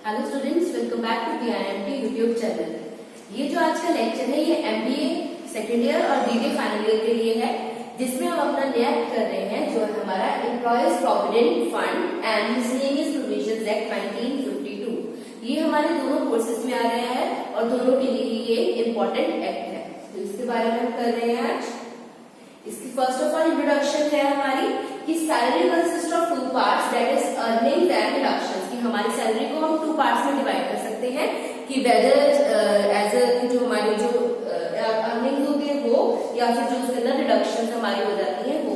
Hello students, welcome back to PIMT YouTube channel. ये जो आज का लेक्चर है ये MBA सेकेंड ईयर और BBA फाइनल ईयर के लिए है, जिसमें हम अपना नया कर रहे हैं जो है हमारा employees provident fund and miscellaneous provisions act 1952। ये हमारे दोनों कोर्सेज में आ रहे हैं और दोनों के लिए ये इम्पोर्टेंट एक्ट है, तो इसके बारे में हम कर रहे हैं आज। इसकी फर्स्ट ऑफ ऑल इंट्रोडक्शन है हमारी कि salary consist of two parts, that is earnings and deductions. कि हमारी सैलरी को हम टू पार्ट्स में डिवाइड कर सकते हैं कि वेदर एज जो हमारी जो अर्निंग्स होती है वो, या फिर जो उसके अंदर डिडक्शंस हमारी हो जाती है वो।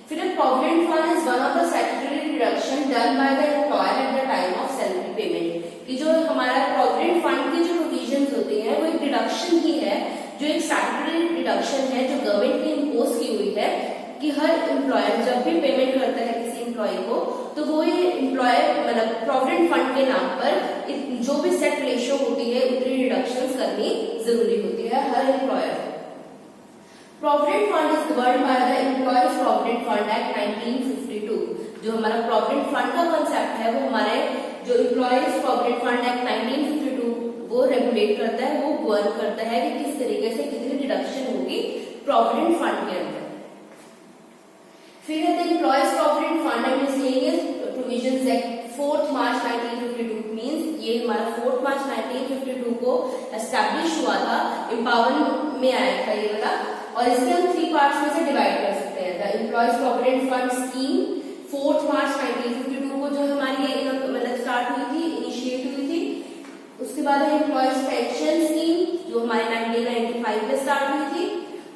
फिर provident fund is one of the statutory deduction done by the employer at the time of salary payment. कि जो हमारा प्रोविडेंट फंड की जो प्रोविजंस होती है वो एक डिडक्शन ही है, जो एक स्टैट्यूटरी डिडक्शन है जो गवर्नमेंट ने इम्पोज की हुई है कि हर एम्प्लॉयर जब भी पेमेंट करता है किसी एम्प्लॉय को, तो वो ये एम्प्लॉयर मतलब प्रोविडेंट फंड के नाम पर जो भी सेट रेशियो होती है उतनी डिडक्शंस करनी जरूरी होती है हर एम्प्लॉयर को। Provident fund is governed by the employees provident fund act 1952। जो हमारा प्रोविडेंट फंड का कॉन्सेप्ट है वो हमारे जो एम्प्लॉयज प्रोविडेंट फंड एक्ट 1952 वो रेगुलेट करता है, वो गवर्न करता है कि किस तरीके से कितनी डिडक्शन होगी प्रोविडेंट फंड के अंदर। फिर है the employees provident fund and miscellaneous provisions act 4 March 1952। Means ये हमारा 4 मार्च 1952 को एस्टैब्लिश हुआ था, एम्पावरमेंट में आया था ये वाला, और इसके हम 3 पार्ट्स में से डिवाइड कर सकते हैं। The employees provident fund scheme 4 मार्च 1952 को जो हमारी ये मतलब स्टार्ट हुई थी, इनिशिएट हुई थी। उसके बाद है एम्प्लॉयज पेंशन स्कीम जो हमारे 1995 में स्टार्ट हुई थी,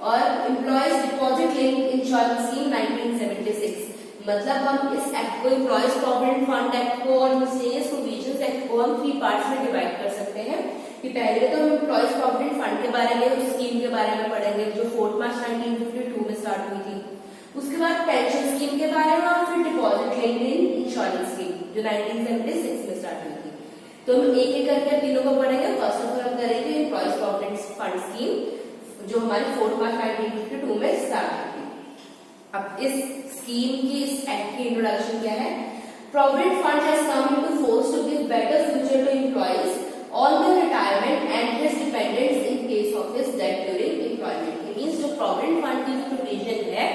और employees deposit link insurance scheme 1976। मतलब हम इस एक्ट को एम्प्लॉयज प्रोविडेंट फंड एक्ट को और मिसलेनियस प्रोविजंस एक्ट को हम 3 पार्ट्स में डिवाइड कर सकते हैं। कि पहले तो हम एम्प्लॉयज प्रोविडेंट फंड के बारे में, उस स्कीम के बारे में पढ़ेंगे जो 4 मार्च 1952 में स्टार्ट हुई थी। उसके बाद पेंशन स्कीम के बारे में, और फिर डिपॉजिट लिंक इंश्योरेंस स्कीम जो 1976 में स्टार्ट हुई थी। तो हम एक एक करके तीनों को पढ़ेंगे। फर्स्ट ऑफ ऑल हम करेंगे एम्प्लॉयज प्रोविडेंट फंड स्कीम जो हमारी 4 मार्च 1952 में स्टार्ट हुई थी। अब इस स्कीम की, इस एक्ट की इंट्रोडक्शन क्या है? Provident fund has come into force to give better future to employees on their retirement and his dependents in case of his death during employment. Means जो प्रोविडेंट फंड की जो provision है,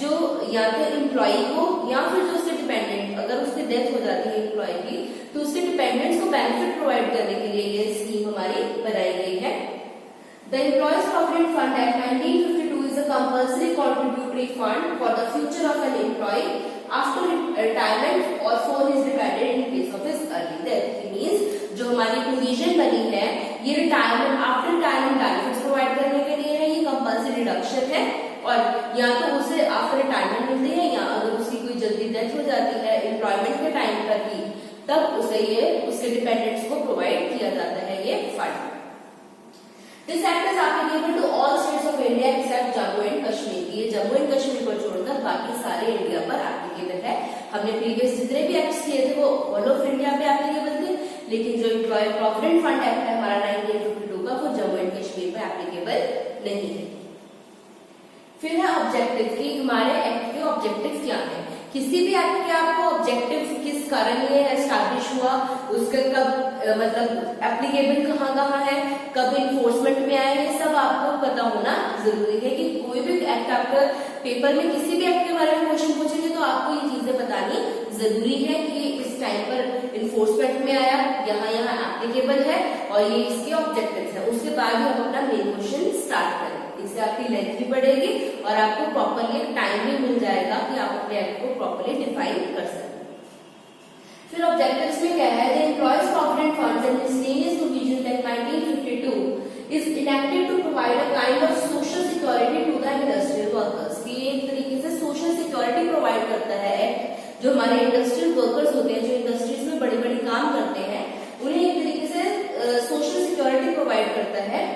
जो या तो एम्प्लॉय को या फिर जो उसके डिपेंडेंट, अगर उसकी डेथ हो जाती है एम्प्लॉय की, तो उसके डिपेंडेंट्स को बेनिफिट प्रोवाइड करने के लिए ये स्कीम हमारी बनाई गई है। The Employees Provident Fund Act 1952 is a compulsory contributory fund for the future of an employee after retirement or for his dependent in case of his early death. It means जो हमारी provision बनी है ये retirement, after retirement benefits provide करने के लिए है, ये कंपल्सरी रिडक्शन है, और या तो उसे आफ्टर रिटायरमेंट मिलती है, या अगर उसकी कोई जल्दी डेथ हो जाती है एम्प्लॉयमेंट के टाइम पर ही, तब उसे ये उसके डिपेंडेंट्स को प्रोवाइड किया जाता है ये fund. This act is applicable to all states of India except Jammu and Kashmir। ये जम्मू एंड कश्मीर को छोड़कर बाकी सारे इंडिया पर एप्लीकेबल है। हमने प्रीवियस जितने भी एक्ट्स किए थे वो ऑल ऑफ इंडिया पे एप्लीकेबल थे, लेकिन जो एम्प्लॉय प्रोविडेंट फंड एक्ट है हमारा 1952 का, वो जम्मू एंड कश्मीर पे एप्लीकेबल नहीं है। फिर है ऑब्जेक्टिव की हमारे एक्ट के ऑब्जेक्टिव क्या है। किसी भी एक्ट के आपको ऑब्जेक्टिव किस कारण ये एस्टैब्लिश हुआ, उसका कब मतलब एप्लीकेबल कहाँ है, कब इन्फोर्समेंट में आए, ये सब आपको पता होना जरूरी है। कि कोई भी एक्ट आपका पेपर में किसी भी एक्ट के बारे में क्वेश्चन पूछेंगे तो आपको ये चीजें बतानी जरूरी है कि इस टाइम पर इन्फोर्समेंट में आया, यहाँ एप्लीकेबल है, और ये इसके ऑब्जेक्टिव है। उसके बाद हम अपना मेन क्वेश्चन स्टार्ट करें। इससे आपकी लेंथ भी बढ़ेगी और आपको प्रॉपरली टाइम भी मिल जाएगा कि आप अपने एक्ट को प्रॉपरली डिफाइन कर सकें। फिर ऑब्जेक्टिव्स में क्या है? The employees provident fund and miscellaneous provisions act 1952 is enacted to provide a kind of social security to the industrial workers. कि एक तरीके से सोशल सिक्योरिटी प्रोवाइड करता है एक्ट, जो हमारे इंडस्ट्रियल वर्कर्स होते हैं, जो इंडस्ट्रीज में बड़े बड़े काम करते हैं, उन्हें एक तरीके से सोशल सिक्योरिटी प्रोवाइड करता है।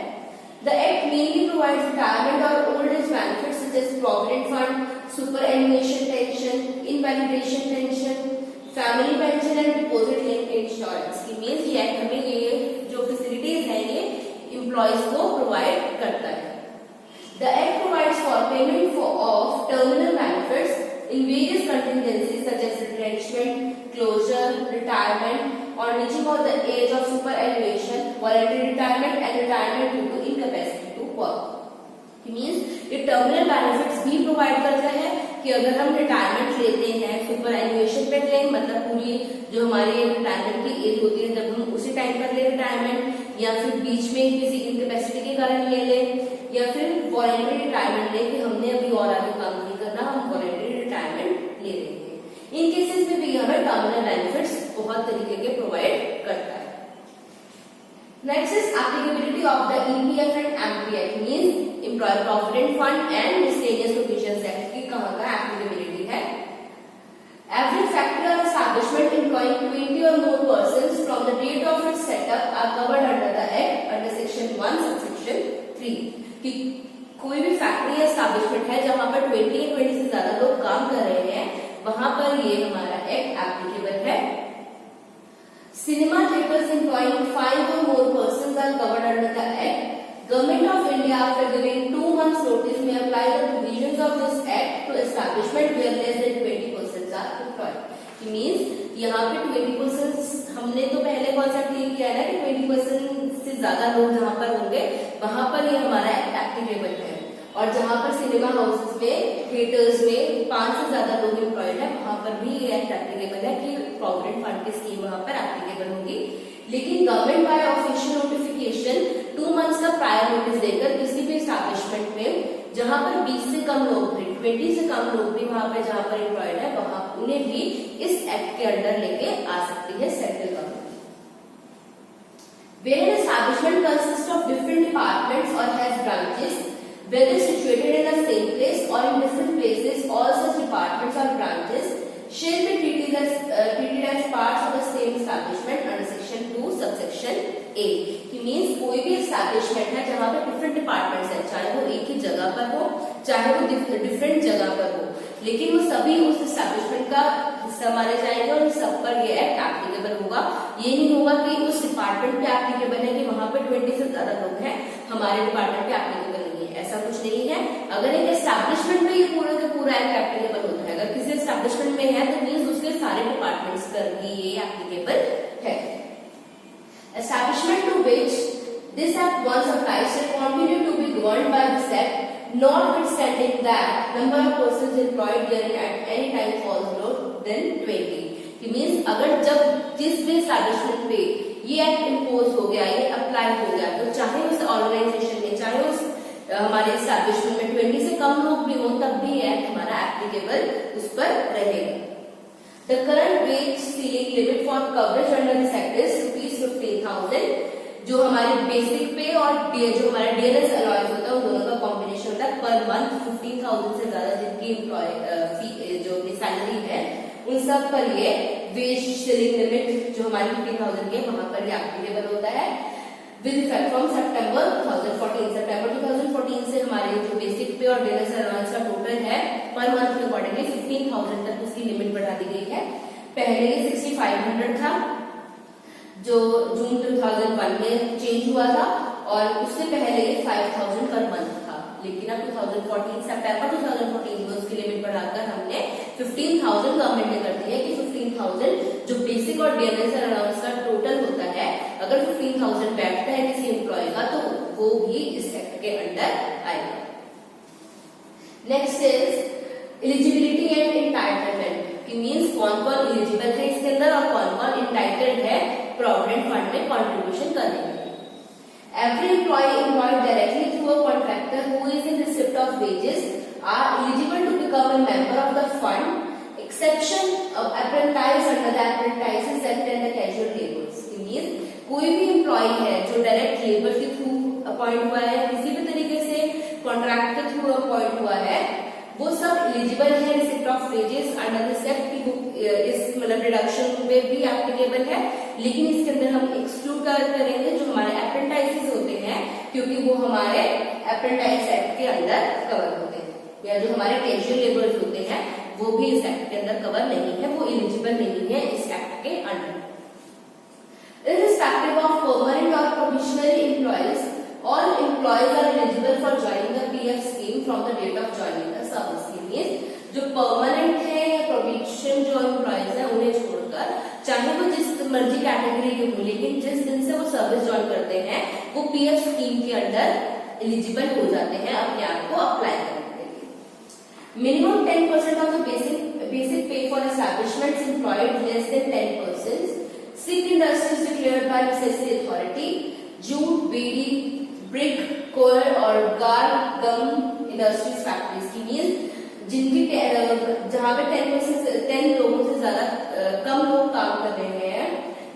The Act mainly provides retirement or old age benefits such as provident fund, superannuation pension, invalidation pension, family pension and deposit linked insurance। की मीन्स ये एक्ट हमें ये जो फैसिलिटीज है ये एम्प्लॉयज को प्रोवाइड करता है। The Act provides for payment of terminal benefits in various contingencies such as retrenchment, closure, retirement on on reaching of the age of superannuation, voluntary retirement and retirement due to incapacity to work. Means ये terminal benefits भी provide करता है कि अगर हम retirement लेते हैं, super एन्युएशन पे लें, मतलब पूरी जो हमारी रिटायरमेंट की एज होती है जब हम उसी टाइम पर ले रिटायरमेंट, या फिर बीच में किसी इनकेपेसिटी के कारण ले लें, या फिर वॉलंटरी रिटायरमेंट ले कि हमने अभी और आगे काम नहीं करना, हम वॉलंटरी रिटायरमेंट ले लेंगे। इन केसेस में भी हमें टर्मिनल बेनिफिट्स बहुत तरीके के प्रोवाइड करता है। Next is applicability of the EPF and MPF means employ provident fund and miscellaneous provisions act की कहां का एप्लीकेबिलिटी है। Every factory or establishment employing 20 or more persons from the date of its setup are covered under the Act under Section 1 subsection 3 कि कोई भी factory या establishment है जहां पर 20 या 20 से ज्यादा लोग काम कर रहे हैं, वहां पर ये हमारा एक्ट एप्लीकेबल है। Cinema theaters employing 5 or more persons are covered under the Act. Government of India, after giving 2 months notice, may apply the provisions of this Act to establishment where less than 20 persons are employed. It means यहाँ पे 20 persons हमने तो पहले concept ये किया है ना कि 20% से ज्यादा लोग जहाँ पर होंगे वहां पर ये हमारा Act एप्लीकेबल है, और जहाँ पर सिनेमा हाउसेस में, थिएटर्स में 5 से ज्यादा लोग एम्प्लॉयड है वहां पर भी ये एक्ट एप्लीकेबल है कि प्रोविडेंट फंड की स्कीम वहां पर एप्लीकेबल होगी। लेकिन government by official notification 2 months का प्रायर नोटिस देकर किसी भी एस्टैब्लिशमेंट में जहां पर 20 से कम लोग भी, 20 से कम लोग भी वहां पर जहां पर एम्प्लॉयड है वहां उन्हें भी इस एक्ट के अंडर लेके आ सकती है central government. Where an establishment consists of different departments or has branches, whether situated in the same place or in different places, all such departments or branches shall be treated as parts of the same establishment under Section 2 subsection A. कि means कोई भी establishment है जहाँ पे different departments हैं, चाहे वो एक ही जगह पर हो, चाहे वो डिफरेंट जगह पर हो, लेकिन वो सभी उस एस्टैब्लिशमेंट का हिस्सा माने जाएंगे और सब पर ये एक्ट एप्लीकेबल होगा। ये नहीं होगा कि उस डिपार्टमेंट पे एप्लीकेबल है कि वहां पर 20 से ज्यादा लोग हैं, हमारे डिपार्टमेंट पे एप्लीकेबल नहीं है, ऐसा कुछ नहीं है। अगर एक एस्टैब्लिशमेंट में ये पूरा का पूरा एक्ट एप्लीकेबल होता है, अगर किसी एस्टैब्लिशमेंट में है तो मीन्स उसके सारे डिपार्टमेंट्स पर भी ये एप्लीकेबल है। Establishment to which this act once applies shall continue to be governed by this act, notwithstanding that number of persons employed therein at any time falls below than 20. कि means अगर जब जिस भी establishment पे ये act impose हो गया, ये अप्लाई हो गया, तो चाहे उस ऑर्गेनाइजेशन में, चाहे उस हमारे एस्टैब्लिशमेंट में 20 से कम लोग भी हों, तब भी एक्ट हमारा एप्लीकेबल उस पर रहेगा। The current wage ceiling limit for coverage under this act is ₹15,000, जो हमारे बेसिक पे और जो हमारा डीएनएस अलाउंस होता है उन दोनों का कॉम्बिनेशन होता है। पर मंथ 15,000 से ज्यादा जिनकी जो अपनी सैलरी है उन सब पर ये वेज सीलिंग लिमिट जो हमारी 15,000 की है वहां पर ये एप्लीकेबल होता है विद इफेक्ट फ्रॉम सितंबर 2014 से हमारे जो बेसिक पे और डीएनएस अलाउंस का टोटल है पर मंथ के अकॉर्डिंगली 15,000 तक उसकी लिमिट बढ़ा दी गई है। पहले ये 6,500 था जो जून 2001 में चेंज हुआ था, और उससे पहले ये 5,000 पर मंथ था, लेकिन अब 2014 सितंबर 2014 में उसकी लिमिट बढ़ाकर हमने 15,000 गवर्नमेंट ने कर दी है कि 15,000 जो बेसिक और डीएनएस अलाउंस का टोटल होता है, अगर 15,000 बैठता है किसी एम्प्लॉय का तो वो भी इस एक्ट के अंडर आएगा। Next is eligibility and entitlement कि मींस कौन कौन एलिजिबल है इसके अंदर और कौन कौन एंटाइटल्ड है प्रोविडेंट फंड में कंट्रीब्यूशन करने के लिए। Every employee employed directly through a contractor who is in receipt of wages are eligible to become a member of the fund, exception of apprentice under the Apprentices Act and the casual laborers। Means कोई भी employ है जो direct labour के through appoint हुआ है, किसी भी तरीके से कॉन्ट्रैक्ट के थ्रू अपॉइंट हुआ है, वो सब एलिजिबल है receipt of wages under this act की इस मतलब रिडक्शन पे भी एप्लीकेबल है। लेकिन इसके अंदर हम एक्सक्लूड करेंगे जो हमारे अप्रेंटाइसेस होते हैं, क्योंकि वो हमारे अप्रेंटाइज एक्ट के अंदर कवर होते हैं, या जो हमारे कैजुअल लेबर्स होते हैं वो भी इस एक्ट के अंदर कवर नहीं है, वो एलिजिबल नहीं है इस एक्ट के under. Irrespective of permanent or probationary employees, all employees are eligible for joining the PF scheme from the date of joining the service। Means जो परमानेंट है या प्रोबेशन जो एम्प्लॉयज है उन्हें छोड़कर चाहे वो जिस मर्जी कैटेगरी के हो, लेकिन जिस दिन से वो सर्विस ज्वाइन करते हैं वो पीएफ स्कीम के अंडर एलिजिबल हो जाते हैं अपने आप को अप्लाई करने के लिए। Minimum 10% of the basic pay for establishments employed less than 10%, sick industries declared by CSC authority, jute, beedi, brick, coir और गार गम इंडस्ट्रीज फैक्ट्रीज की मीन जिनकी जहां पे 10 लोगों से ज्यादा कम लोग काम कर रहे हैं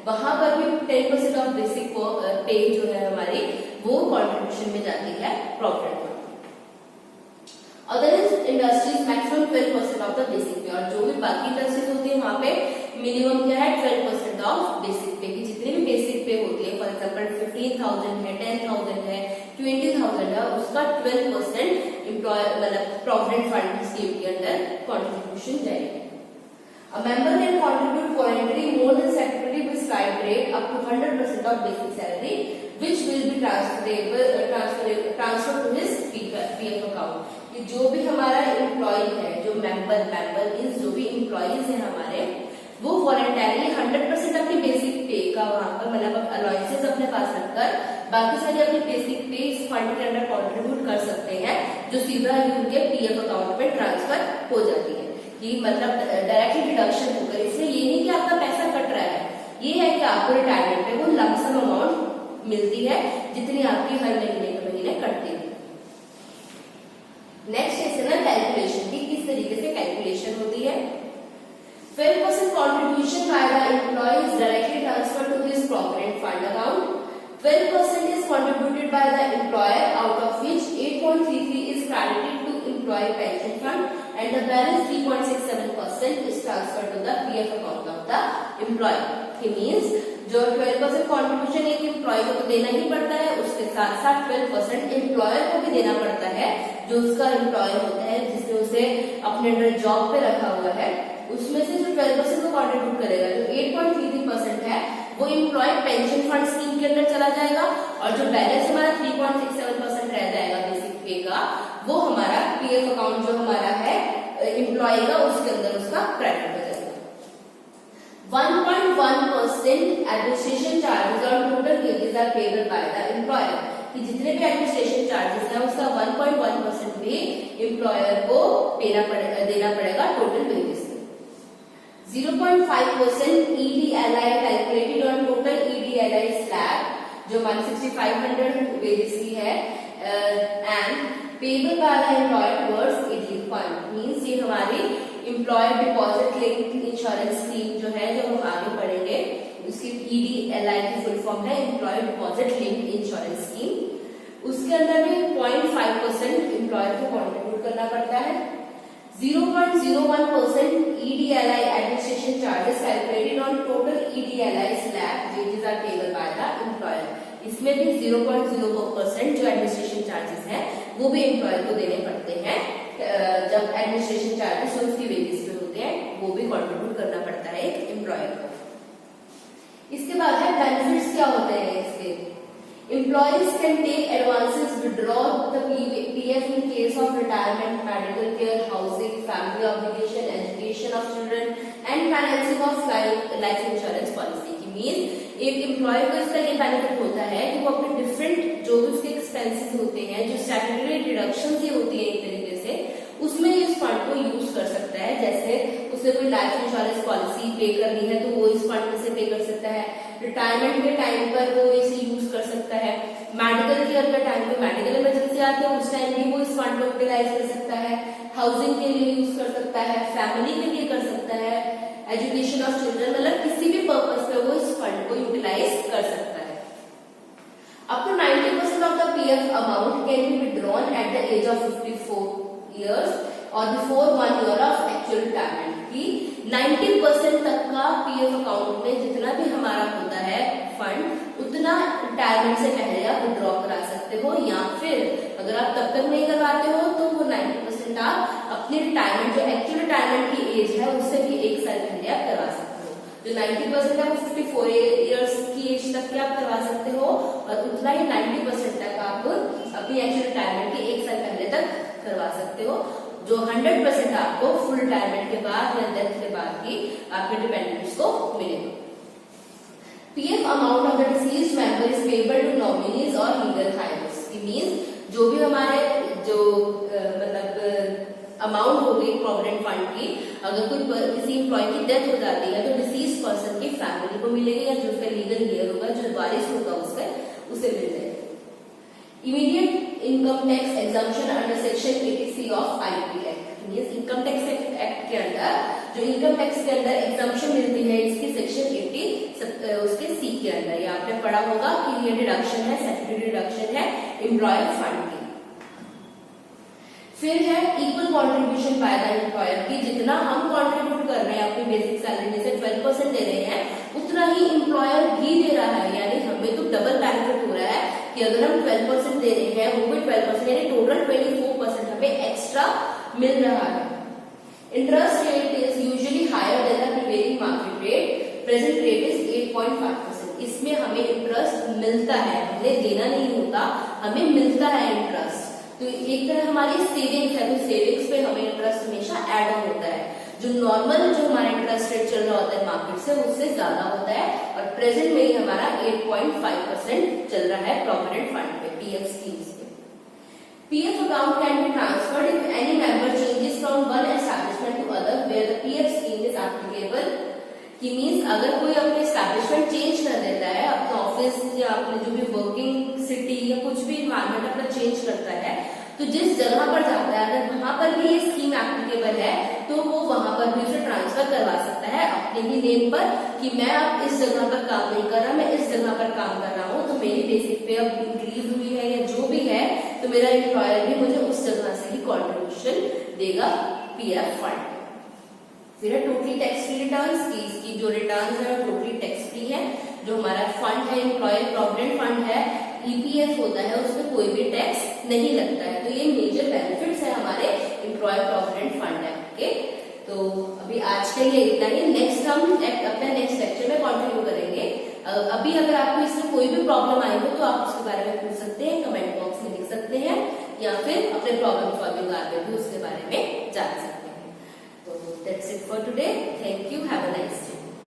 वहां पर भी 10% ऑफ बेसिक पे जो है हमारी वो कंट्रीब्यूशन में जाती है provident fund. Other industries maximum 12% of the basic पे, और जो भी बाकी इंडस्ट्रीज होती है वहां पे मिनिमम क्या है 12% ऑफ बेसिक पे की जितनी भी बेसिक पे होती है, फॉर एग्जाम्पल 15,000 है, 10,000 है, 20,000 है, उसका 12% एम्प्लॉय मतलब प्रोविडेंट फंड स्कीम के अंदर कंट्रीब्यूशन जाएगी। A member can contribute voluntarily more than statutory prescribed rate up to 100% of basic salary, which will be transferred to his PF account। कि जो भी हमारा एम्प्लॉय है, जो मेंबर मींस जो भी एम्प्लॉयज है हमारे, वो वॉलंटरली 100% अपनी बेसिक पे का वहां पर मतलब अलाउंसेस अपने पास रखकर बाकी सारी अपनी बेसिक पे इस फंड के अंदर कंट्रीब्यूट कर सकते हैं, जो सीधा ही उनके पीएफ अकाउंट में ट्रांसफर हो जाती है। कि मतलब डायरेक्टली डिडक्शन होकर, इसलिए ये नहीं कि आपका पैसा कट रहा है, ये है कि आपको रिटायरमेंट में वो लमसम अमाउंट मिलती है जितनी आपकी हर महीने के महीने कटती है। नेक्स्ट है ना कैलकुलेशन की, किस तरीके से कैलकुलेशन होती है। 12% contribution by the employee is directly transferred to his provident fund account. 12% is contributed by the employer, out of which 8.33 is credited to employee pension fund and the balance 3.67% is transferred to the PF account of the employee. It means जो 12% contribution एक employ को तो देना ही पड़ता है, उसके साथ साथ 12% एम्प्लॉयर को भी देना पड़ता है, जो उसका एम्प्लॉय होता है जिसने उसे अपने अंडर जॉब पे रखा हुआ है। उसमें से जो 12% को कंट्रीब्यूट करेगा, जो 8.33% है वो एम्प्लॉय पेंशन फंड स्कीम के अंदर चला जाएगा, और जो बैलेंस हमारा 3.67% रह जाएगा बेसिक पे का, वो हमारा पीएफ अकाउंट जो हमारा है एम्प्लॉय का, उसके अंदर उसका क्रेडिट हो जाएगा। 1.1% administration charges on total wages are payable by the employer, कि जितने भी एडमिनिस्ट्रेशन चार्जेस हैं उसका 1.1% भी एम्प्लॉयर को देना पड़ेगा टोटल वेजेस में। 0.5% EDLI calculated on total EDLI slab, जो हमारी 6500 वेजेस की है, and payable by the employer towards ED fund, means ये हमारी employer deposit linked insurance scheme जो है, जो हम आगे पढ़ेंगे, उसकी EDLI की फुल फॉर्म है employer deposit linked insurance scheme. उसके अंदर भी 0.5% एम्प्लॉयर को कंट्रीब्यूट करना पड़ता है। 0.01% EDLI administration charges calculated on total EDLI slab wages are payable by the employer, इसमें भी 0.04% जो एडमिनिस्ट्रेशन चार्जेस है वो भी एम्प्लॉयर को देने पड़ते हैं। जब एडमिनिस्ट्रेशन चार्जेस उसकी वेजेस पे होते हैं वो भी कंट्रीब्यूट करना पड़ता है एक एम्प्लॉयर को। इसके बाद है बेनिफिट्स क्या होते हैं इसके। Employees can take advances, withdraw the PF in case of retirement, medical care, housing, family obligation, education of children and financing of life insurance policy। की मीन एक एम्प्लॉय को इसका ये बेनिफिट होता है कि वो अपने डिफरेंट जो भी उसके एक्सपेंसेस होते हैं, जो स्टैट्यूटरी डिडक्शन ही होती है एक तरीके से, उसमें इस फंड को यूज कर सकता है। जैसे उसे कोई लाइफ इंश्योरेंस पॉलिसी पे करनी है तो वो इस फंड में से पे कर सकता है, रिटायरमेंट के टाइम पर वो इसे यूज कर सकता है, मेडिकल केयर के टाइम पे मेडिकल इमरजेंसी आती है उस टाइम भी वो इस फंड को यूटिलाइज कर सकता है, हाउसिंग के लिए यूज कर सकता है, फैमिली के लिए कर सकता है, एजुकेशन ऑफ चिल्ड्रन, मतलब किसी भी पर्पज पे वो इस फंड को यूटिलाइज कर सकता है। Up to 90% of the PF amount can be withdrawn at the age of 54 years or before 1 year of actual retirement। की 90% तक का PF अकाउंट में जितना भी हमारा होता है फंड, उतना रिटायरमेंट से पहले आप विड्रॉ करा सकते हो, या फिर अगर आप तब तक नहीं करवाते हो तो वो 90% आप अपनी रिटायरमेंट जो एक्चुअल रिटायरमेंट की एज है उससे भी 1 साल पहले आप करवा सकते हो। जो 90% है वो 54 इयर्स की एज तक की आप करवा सकते हो, और उतना ही 90% तक आप अपनी एक्चुअल रिटायरमेंट के 1 साल पहले तक करवा सकते हो। जो 100% आपको फुल रिटायरमेंट के बाद या डेथ के बाद की आपके डिपेंडेंट्स को मिलेगा। PF amount of the deceased member is payable to nominees और लीगल हायर्स। इट मींस जो भी हमारे जो मतलब अमाउंट हो गई प्रोविडेंट फंड की, अगर कोई किसी एम्प्लॉय की डेथ हो जाती है तो डिसीज पर्सन की फैमिली को मिलेगी या जो उसका लीगल हेयर होगा, जो वारिस होगा उसका, उसे मिल जाएगा। Immediate income tax exemption under section 80C of IT act. Income tax act के अंदर जो इनकम टैक्स के अंदर एग्जम्पशन मिलती है इसकी सेक्शन 80 उसके सी के अंदर, ये आपने पढ़ा होगा कि ये डिडक्शन है, स्टैट्यूटरी डिडक्शन है एम्प्लॉयर फंड की। फिर है equal contribution by the employer की, जितना हम कंट्रीब्यूट कर रहे हैं अपनी बेसिक सैलरी में से 12% दे रहे हैं, उतना ही एम्प्लॉयर भी दे रहा है, यानी हमें तो डबल बेनिफिट हो रहा है कि अगर हम 12% दे रहे हैं, वो भी 12% यानी टोटल 24% हमें एक्स्ट्रा मिल रहा है। Interest rate is usually higher than the prevailing market rate, present rate is 8.5%। इसमें हमें इंटरेस्ट मिलता है, हमें देना नहीं होता, हमें मिलता है इंटरेस्ट। तो एक तरह हमारी सेविंग्स है, तो सेविंग्स पे हमें इंटरेस्ट हमेशा ऐड ऑन होता है। जो नॉर्मल जो हमारा इंटरेस्ट रेट चल रहा होता है मार्केट से, उससे ज्यादा होता है, और प्रेजेंट में ही हमारा 8.5% चल रहा है प्रोविडेंट फंड पे, पीएफ स्कीम्स पे। PF account can be transferred if any member changes from one establishment to other where the PF scheme is applicable. कि मीन्स अगर कोई अपने एस्टैब्लिशमेंट चेंज कर देता है, अपना ऑफिस या अपने जो भी वर्किंग सिटी या कुछ भी एनवायरमेंट अपना चेंज करता है, तो जिस जगह पर जाता है अगर वहां पर भी ये स्कीम एप्लीकेबल है तो वो वहां पर भी उसे ट्रांसफर करवा सकता है अपने ही नेम पर, कि मैं अब इस जगह पर काम नहीं कर रहा, मैं इस जगह पर काम कर रहा हूँ, तो मेरी बेसिक पे अब इंक्रीज हुई है या जो भी है, तो मेरा एम्प्लॉयर भी मुझे उस जगह से ही कॉन्ट्रीब्यूशन देगा पीएफ फंड। फिर है टोटली टैक्स फ्री रिटर्न्स की, इसकी जो रिटर्न्स है वो टोटली टैक्स फ्री है। जो हमारा फंड है एम्प्लॉयर प्रोविडेंट फंड है, ईपीएफ होता है, उसमें कोई भी टैक्स नहीं लगता है। तो ये मेजर बेनिफिट्स है हमारे एम्प्लॉयर प्रोविडेंट फंड एक्ट के। तो अभी आज के लिए इतना ही, नेक्स्ट हम अपने नेक्स्ट लेक्चर में कंटिन्यू करेंगे। अभी अगर आपको इसमें कोई भी प्रॉब्लम आई हो तो आप उसके बारे में पूछ सकते हैं, कमेंट बॉक्स में लिख सकते हैं, या फिर अपने प्रॉब्लम सॉल्विंग आर में भी उसके बारे में जान सकते हैं। So that's it for today. Thank you. Have a nice day.